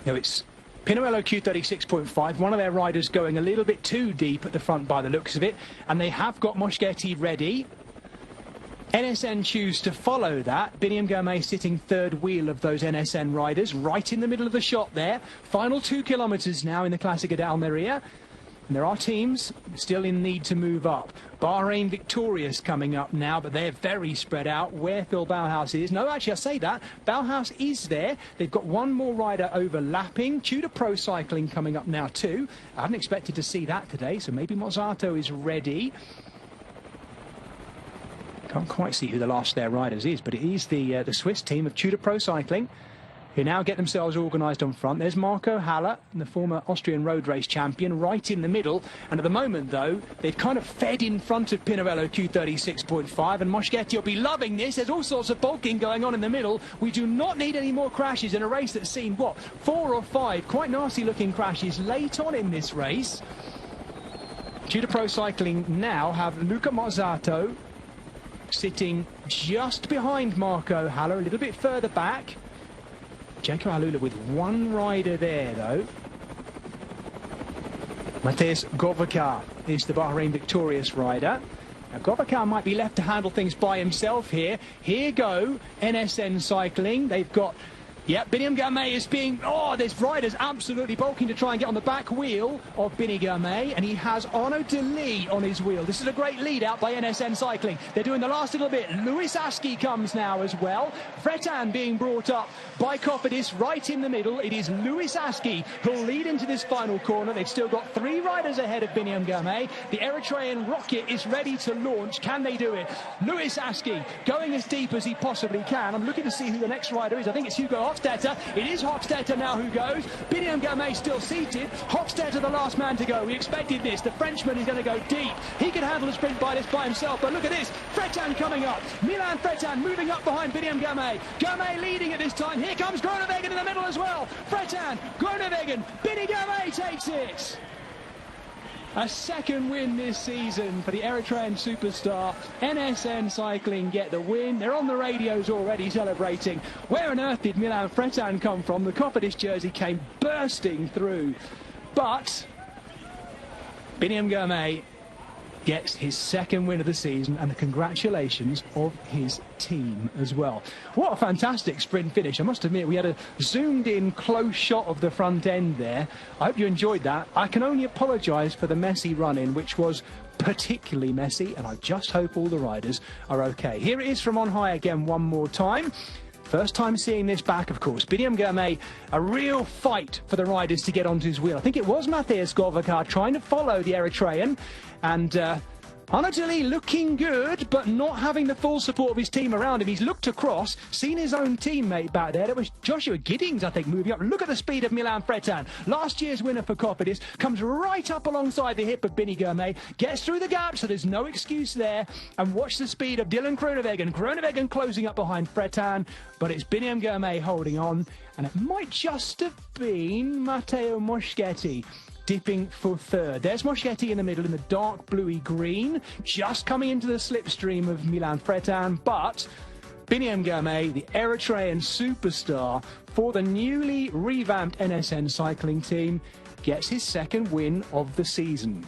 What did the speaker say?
Now it's Pinarello Q36.5, one of their riders going a little bit too deep at the front by the looks of it, and they have got Moschetti ready. NSN choose to follow that. Biniam Girmay sitting third wheel of those NSN riders, right in the middle of the shot there. Final 2 kilometres now in the Clasica de Almeria. And there are teams still in need to move up. Bahrain victorious coming up now, but they're very spread out. Where Phil Bauhaus is. No, actually, I say that. Bauhaus is there. They've got one more rider overlapping. Tudor Pro Cycling coming up now too. I hadn't expected to see that today, so maybe Mozzato is ready. Can't quite see who the last of their riders is, but it is the Swiss team of Tudor Pro Cycling, who now get themselves organised on front. There's Marco Haller, the former Austrian road race champion, right in the middle. And at the moment, though, they've kind of fed in front of Pinarello Q36.5, and Moschetti will be loving this. There's all sorts of bulking going on in the middle. We do not need any more crashes in a race that's seen, what, 4 or 5 quite nasty-looking crashes late on in this race. Tudor Pro Cycling now have Luca Mozzato sitting just behind Marco Haller, a little bit further back. Jaco Alula with one rider there, though. Mateusz Govacar is the Bahrain victorious rider. Now, Govacar might be left to handle things by himself here. Here go NSN Cycling. They've got... Yep, Biniam Girmay is being... Oh, there's riders absolutely bulking to try and get on the back wheel of Biniam Girmay, and he has Arnaud Delis on his wheel. This is a great lead out by NSN Cycling. They're doing the last little bit. Louis Aski comes now as well. Fretan being brought up by Cofidis right in the middle. It is Louis Aski who'll lead into this final corner. They've still got 3 riders ahead of Biniam Girmay. The Eritrean rocket is ready to launch. Can they do it? Louis Aski going as deep as he possibly can. I'm looking to see who the next rider is. I think it's Hugo Hofstetter. It is Hofstetter now who goes. Biniam Girmay still seated. Hofstetter the last man to go. We expected this. The Frenchman is going to go deep. He can handle a sprint by himself, but look at this. Fretan coming up. Milan Fretan moving up behind Biniam Girmay. Girmay leading at this time. Here comes Groenewegen in the middle as well. Fretan, Groenewegen, Biniam Girmay takes it. A second win this season for the Eritrean superstar. NSN Cycling get the win. They're on the radios already celebrating. Where on earth did Milan Fretan come from? The Cofidis jersey came bursting through. But Biniam Girmay gets his second win of the season, and the congratulations of his team as well. What a fantastic sprint finish. I must admit, we had a zoomed-in close shot of the front end there. I hope you enjoyed that. I can only apologise for the messy run-in, which was particularly messy, and I just hope all the riders are okay. Here it is from on high again one more time. First time seeing this back, of course. Biniam Girmay, a real fight for the riders to get onto his wheel. I think it was Mateusz Govacar trying to follow the Eritrean, and Arnaud Delis looking good, but not having the full support of his team around him. He's looked across, seen his own teammate back there. That was Joshua Giddings, I think, moving up. Look at the speed of Milan Fretan. Last year's winner for Cofidis comes right up alongside the hip of Biniam Girmay, gets through the gap, so there's no excuse there. And watch the speed of Dylan Groenewegen. Groenewegen closing up behind Fretan, but it's Biniam Girmay holding on. And it might just have been Matteo Moschetti dipping for third. There's Moschetti in the middle in the dark bluey green, just coming into the slipstream of Milan Fretan, but Biniam Girmay, the Eritrean superstar for the newly revamped NSN cycling team, gets his second win of the season.